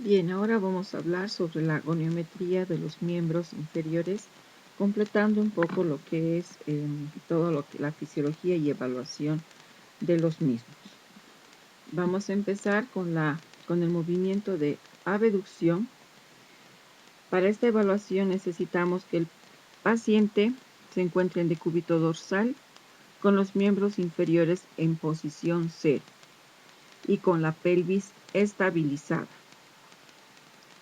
Bien, ahora vamos a hablar sobre la goniometría de los miembros inferiores, completando un poco lo que es todo lo que la fisiología y evaluación de los mismos. Vamos a empezar con el movimiento de abducción. Para esta evaluación necesitamos que el paciente se encuentre en decúbito dorsal con los miembros inferiores en posición 0 y con la pelvis estabilizada,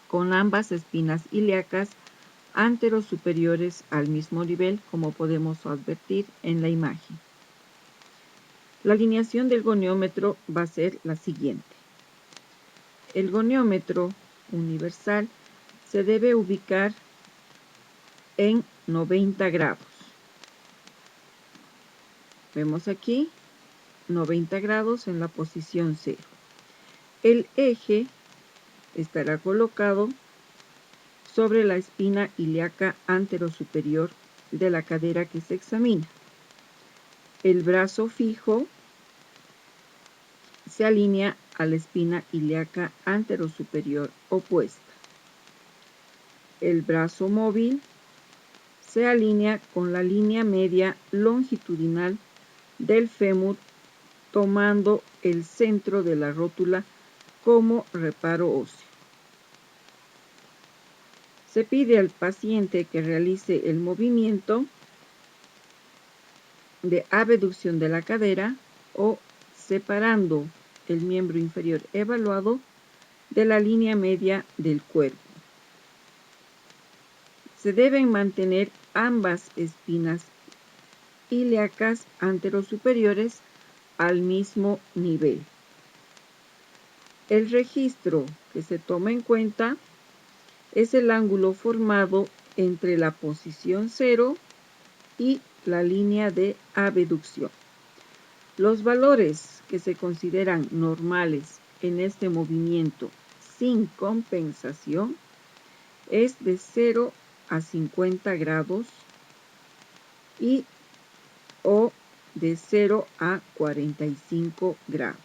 con ambas espinas ilíacas anterosuperiores al mismo nivel, como podemos advertir en la imagen. La alineación del goniómetro va a ser la siguiente. El goniómetro universal se debe ubicar en 90 grados. Vemos aquí 90 grados en la posición 0. El eje estará colocado sobre la espina ilíaca anterosuperior de la cadera que se examina. El brazo fijo se alinea a la espina ilíaca anterosuperior opuesta. El brazo móvil se alinea con la línea media longitudinal del fémur, tomando el centro de la rótula como reparo óseo. Se pide al paciente que realice el movimiento de abducción de la cadera o separando el miembro inferior evaluado de la línea media del cuerpo. Se deben mantener ambas espinas ilíacas anterosuperiores al mismo nivel. El registro que se toma en cuenta es el ángulo formado entre la posición 0 y la línea de abducción. Los valores que se consideran normales en este movimiento sin compensación es de 0 a 50 grados y o de 0 a 45 grados.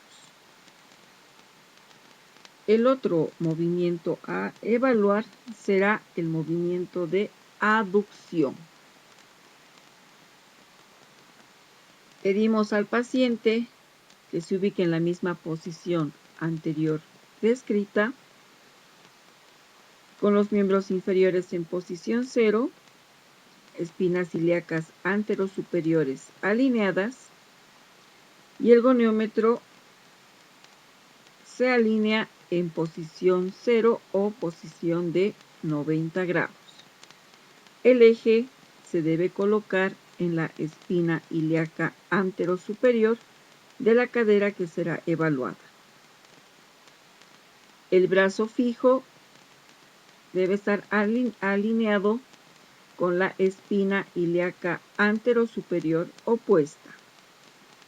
El otro movimiento a evaluar será el movimiento de aducción. Pedimos al paciente que se ubique en la misma posición anterior descrita, con los miembros inferiores en posición 0, espinas ilíacas anterosuperiores alineadas, y el goniómetro se alinea en posición 0 o posición de 90 grados. El eje se debe colocar en la espina ilíaca anterosuperior de la cadera que será evaluada. El brazo fijo debe estar alineado con la espina ilíaca anterosuperior opuesta.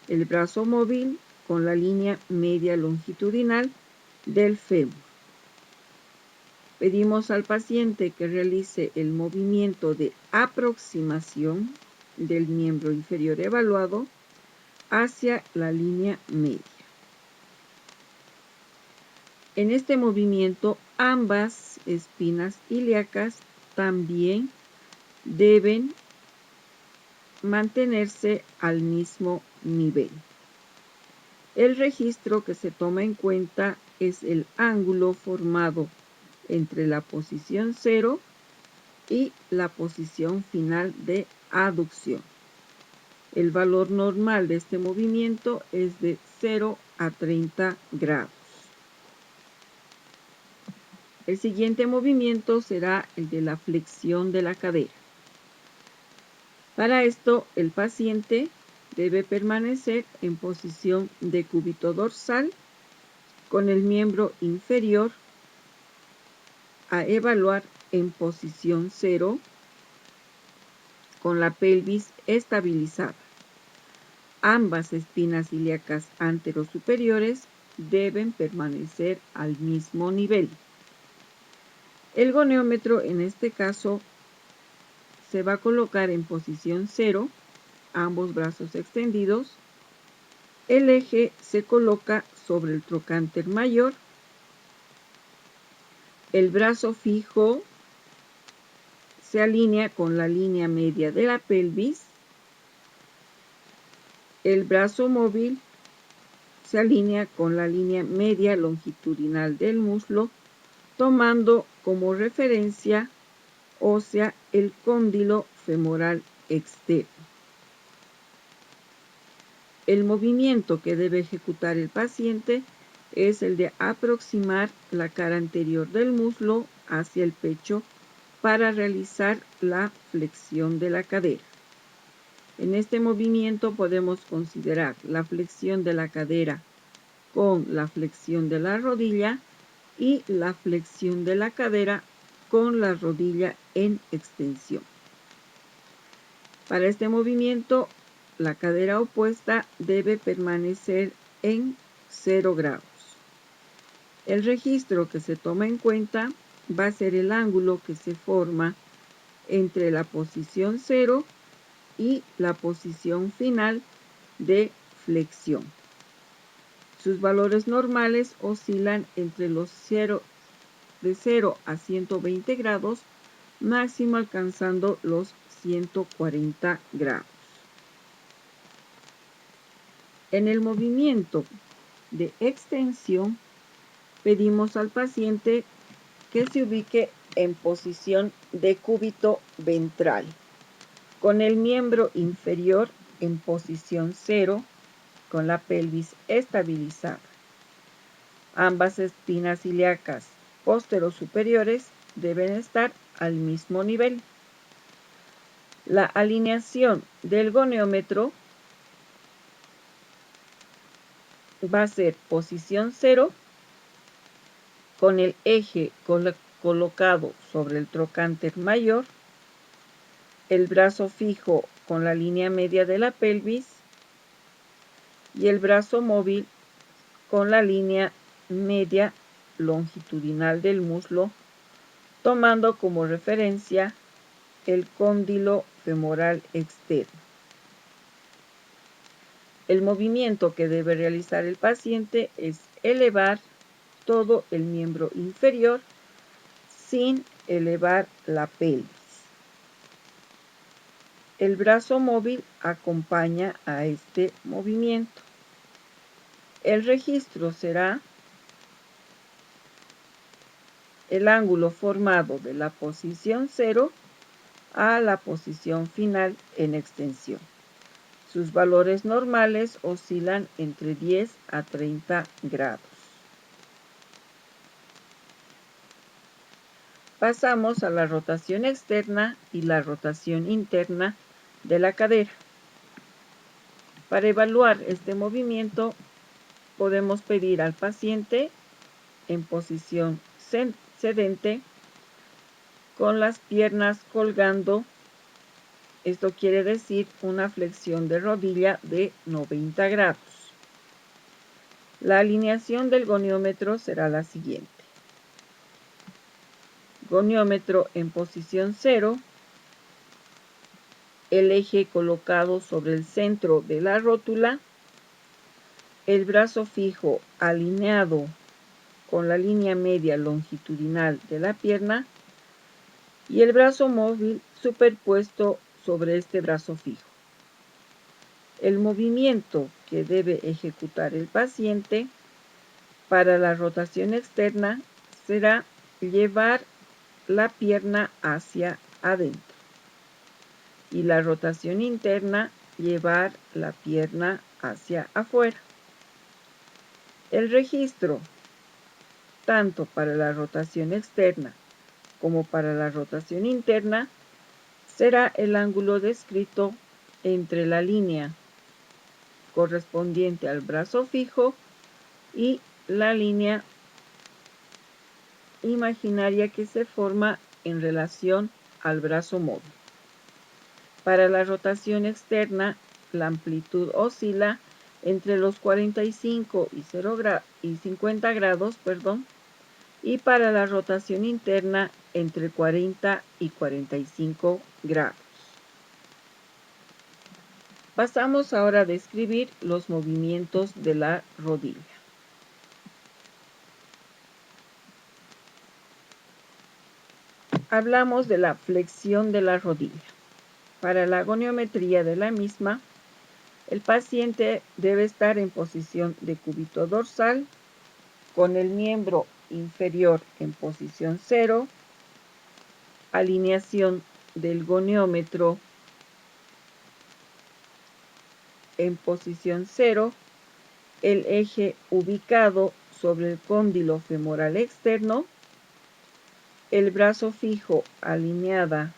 El brazo móvil con la línea media longitudinal del fémur. Pedimos al paciente que realice el movimiento de aproximación del miembro inferior evaluado hacia la línea media. En este movimiento, ambas espinas ilíacas también deben mantenerse al mismo nivel. El registro que se toma en cuenta es el ángulo formado entre la posición 0 y la posición final de aducción. El valor normal de este movimiento es de 0 a 30 grados. El siguiente movimiento será el de la flexión de la cadera. Para esto, el paciente debe permanecer en posición de decúbito dorsal con el miembro inferior a evaluar en posición 0 con la pelvis estabilizada. Ambas espinas ilíacas anterosuperiores deben permanecer al mismo nivel. El goniómetro en este caso se va a colocar en posición 0, ambos brazos extendidos. El eje se coloca sobre el trocánter mayor El brazo fijo se alinea con la línea media de la pelvis. El brazo móvil se alinea con la línea media longitudinal del muslo, tomando como referencia ósea el cóndilo femoral externo. El movimiento que debe ejecutar el paciente es el de aproximar la cara anterior del muslo hacia el pecho para realizar la flexión de la cadera. En este movimiento podemos considerar la flexión de la cadera con la flexión de la rodilla y la flexión de la cadera con la rodilla en extensión. Para este movimiento, la cadera opuesta debe permanecer en 0 grados. El registro que se toma en cuenta va a ser el ángulo que se forma entre la posición 0 y la posición final de flexión. Sus valores normales oscilan entre los de 0 a 120 grados, máximo alcanzando los 140 grados. En el movimiento de extensión, pedimos al paciente que se ubique en posición de cúbito ventral, con el miembro inferior en posición 0, con la pelvis estabilizada. Ambas espinas ilíacas posterosuperiores deben estar al mismo nivel. La alineación del goniómetro va a ser posición 0, con el eje colocado sobre el trocánter mayor, el brazo fijo con la línea media de la pelvis y el brazo móvil con la línea media longitudinal del muslo, tomando como referencia el cóndilo femoral externo. El movimiento que debe realizar el paciente es elevar todo el miembro inferior sin elevar la pelvis. El brazo móvil acompaña a este movimiento. El registro será el ángulo formado de la posición 0 a la posición final en extensión. Sus valores normales oscilan entre 10 a 30 grados. Pasamos a la rotación externa y la rotación interna de la cadera. Para evaluar este movimiento, podemos pedir al paciente en posición sedente con las piernas colgando. Esto quiere decir una flexión de rodilla de 90 grados. La alineación del goniómetro será la siguiente. Goniómetro en posición 0, el eje colocado sobre el centro de la rótula, el brazo fijo alineado con la línea media longitudinal de la pierna y el brazo móvil superpuesto sobre este brazo fijo. El movimiento que debe ejecutar el paciente para la rotación externa será llevar la pierna hacia adentro y la rotación interna llevar la pierna hacia afuera. El registro, tanto para la rotación externa como para la rotación interna, será el ángulo descrito entre la línea correspondiente al brazo fijo y la línea imaginaria que se forma en relación al brazo móvil. Para la rotación externa, la amplitud oscila entre los 45 y 50 grados, y para la rotación interna entre 40 y 45 grados. Pasamos ahora a describir los movimientos de la rodilla. hablamos de la flexión de la rodilla. Para la goniometría de la misma, el paciente debe estar en posición de cúbito dorsal, con el miembro inferior en posición 0, alineación del goniómetro en posición 0, el eje ubicado sobre el cóndilo femoral externo, el brazo fijo alineado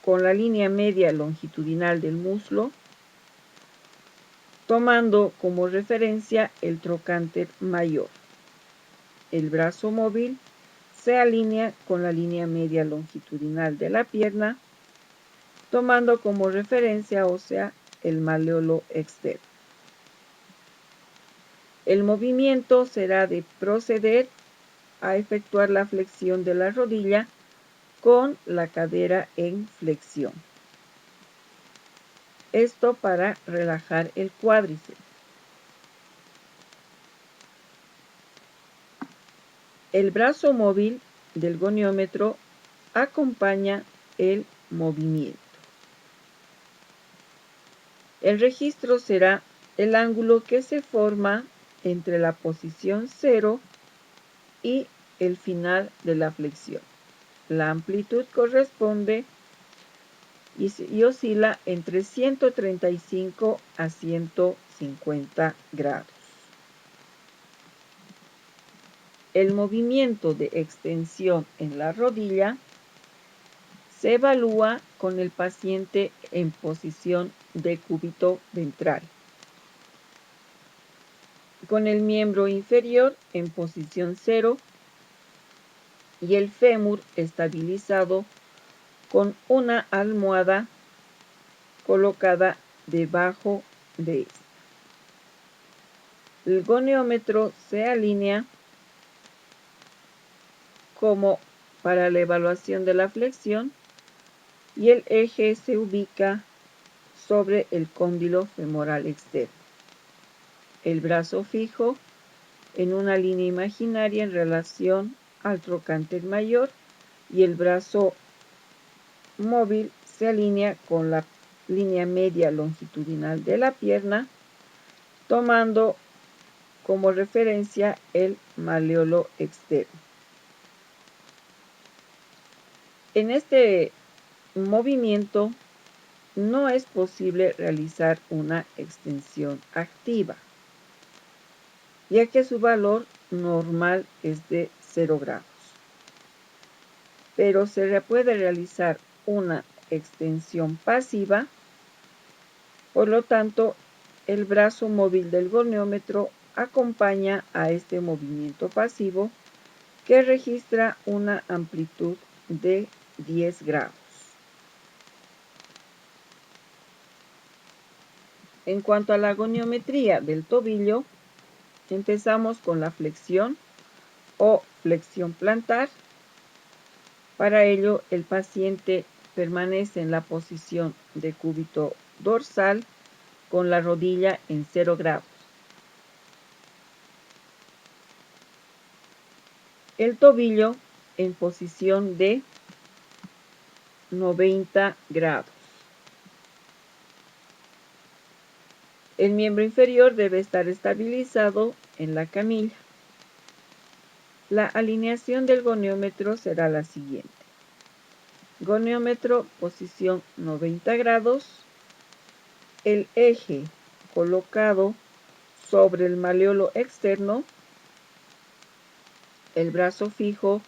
con la línea media longitudinal del muslo, tomando como referencia el trocánter mayor. El brazo móvil se alinea con la línea media longitudinal de la pierna, tomando como referencia ósea el malleolo externo. El movimiento será de proceder a efectuar la flexión de la rodilla con la cadera en flexión. Esto para relajar el cuádriceps. El brazo móvil del goniómetro acompaña el movimiento. El registro será el ángulo que se forma entre la posición 0 y el final de la flexión. La amplitud corresponde y oscila entre 135 a 150 grados. El movimiento de extensión en la rodilla se evalúa con el paciente en posición de cúbito ventral, con el miembro inferior en posición 0 y el fémur estabilizado con una almohada colocada debajo de esta. El goniómetro se alinea como para la evaluación de la flexión y el eje se ubica sobre el cóndilo femoral externo. El brazo fijo en una línea imaginaria en relación al trocánter mayor y el brazo móvil se alinea con la línea media longitudinal de la pierna, tomando como referencia el malleolo externo. En este movimiento no es posible realizar una extensión activa, ya que su valor normal es de 0 grados. Pero se puede realizar una extensión pasiva, por lo tanto, el brazo móvil del goniómetro acompaña a este movimiento pasivo que registra una amplitud de 10 grados. En cuanto a la goniometría del tobillo, empezamos con la flexión o flexión plantar. Para ello, el paciente permanece en la posición de cúbito dorsal con la rodilla en 0 grados. El tobillo en posición de 90 grados. El miembro inferior debe estar estabilizado en la camilla. La alineación del goniómetro será la siguiente. Goniómetro, posición 90 grados. El eje colocado sobre el malleolo externo. El brazo fijo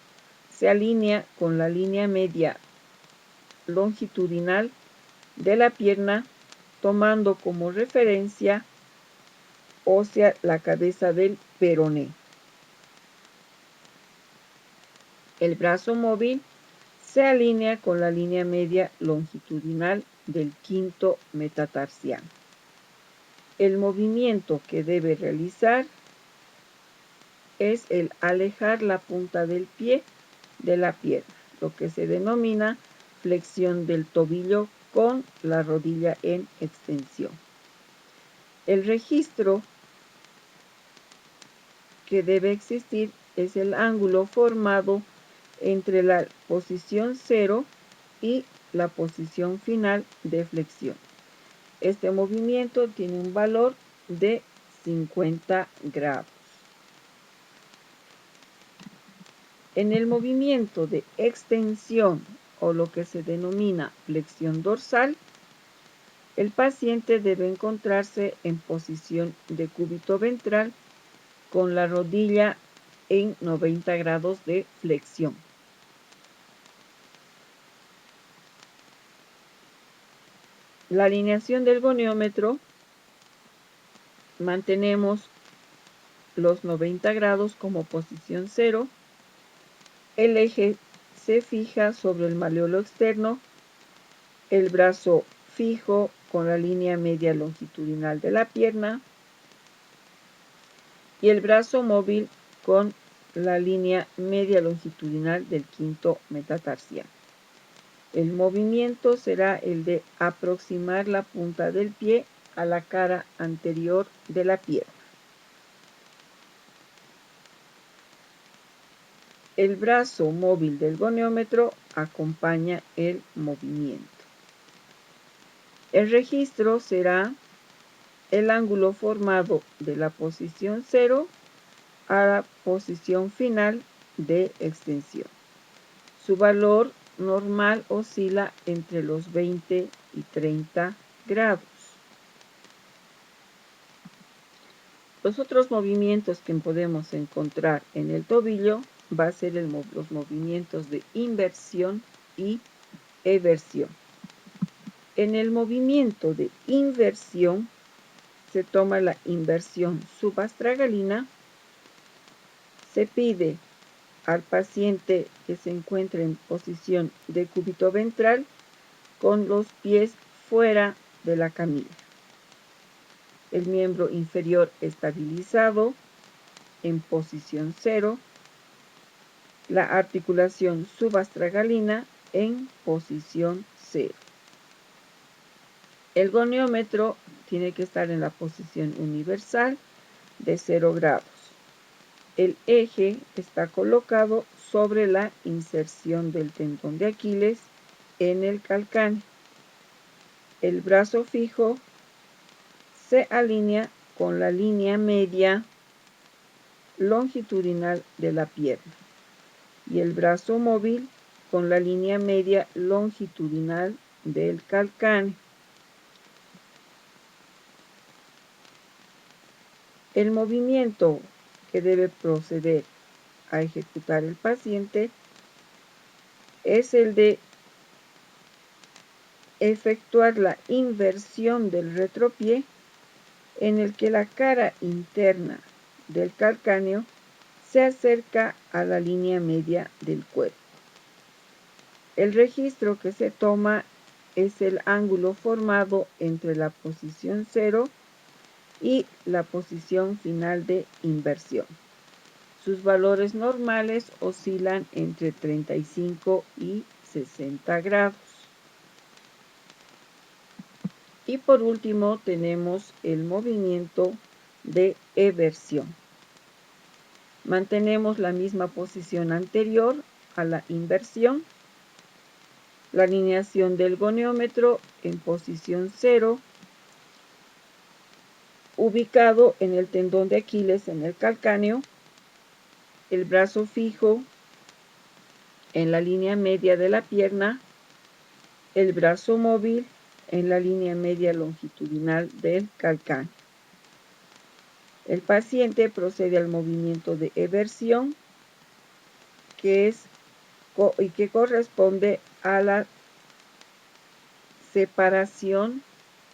se alinea con la línea media longitudinal de la pierna, tomando como referencia ósea la cabeza del peroné. El brazo móvil se alinea con la línea media longitudinal del quinto metatarsiano. El movimiento que debe realizar es el alejar la punta del pie de la pierna, lo que se denomina flexión del tobillo con la rodilla en extensión. El registro que debe existir es el ángulo formado entre la posición 0 y la posición final de flexión. Este movimiento tiene un valor de 50 grados. En el movimiento de extensión, o lo que se denomina flexión dorsal, el paciente debe encontrarse en posición de cúbito ventral con la rodilla en 90 grados de flexión. La alineación del goniómetro, mantenemos los 90 grados como posición 0. El eje se fija sobre el maleolo externo, el brazo fijo con la línea media longitudinal de la pierna y el brazo móvil con la línea media longitudinal del quinto metatarsiano. El movimiento será el de aproximar la punta del pie a la cara anterior de la pierna. El brazo móvil del goniómetro acompaña el movimiento. El registro será el ángulo formado de la posición 0 a la posición final de extensión. Su valor normal oscila entre los 20 y 30 grados. Los otros movimientos que podemos encontrar en el tobillo va a ser los movimientos de inversión y eversión. En el movimiento de inversión se toma la inversión subastragalina, se pide al paciente que se encuentre en posición de cúbito ventral con los pies fuera de la camilla. El miembro inferior estabilizado en posición 0, la articulación subastragalina en posición 0. El goniómetro tiene que estar en la posición universal de 0 grados. El eje está colocado sobre la inserción del tendón de Aquiles en el calcáneo. El brazo fijo se alinea con la línea media longitudinal de la pierna y el brazo móvil con la línea media longitudinal del calcáneo. El movimiento que debe proceder a ejecutar el paciente es el de efectuar la inversión del retropié, en el que la cara interna del calcáneo se acerca a la línea media del cuerpo. El registro que se toma es el ángulo formado entre la posición 0 y la posición final de inversión. Sus valores normales oscilan entre 35 y 60 grados. Y por último tenemos el movimiento de eversión. Mantenemos la misma posición anterior a la inversión. La alineación del goniómetro en posición 0, ubicado en el tendón de Aquiles en el calcáneo, el brazo fijo en la línea media de la pierna, el brazo móvil en la línea media longitudinal del calcáneo. El paciente procede al movimiento de eversión, que corresponde a la separación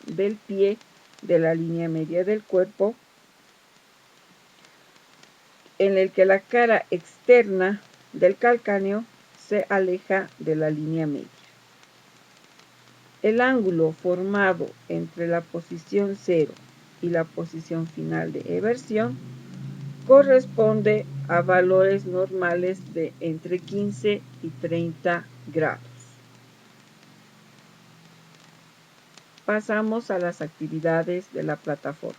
del pie de la línea media del cuerpo, en el que la cara externa del calcáneo se aleja de la línea media. El ángulo formado entre la posición 0 y la posición final de eversión corresponde a valores normales de entre 15 y 30 grados. Pasamos a las actividades de la plataforma.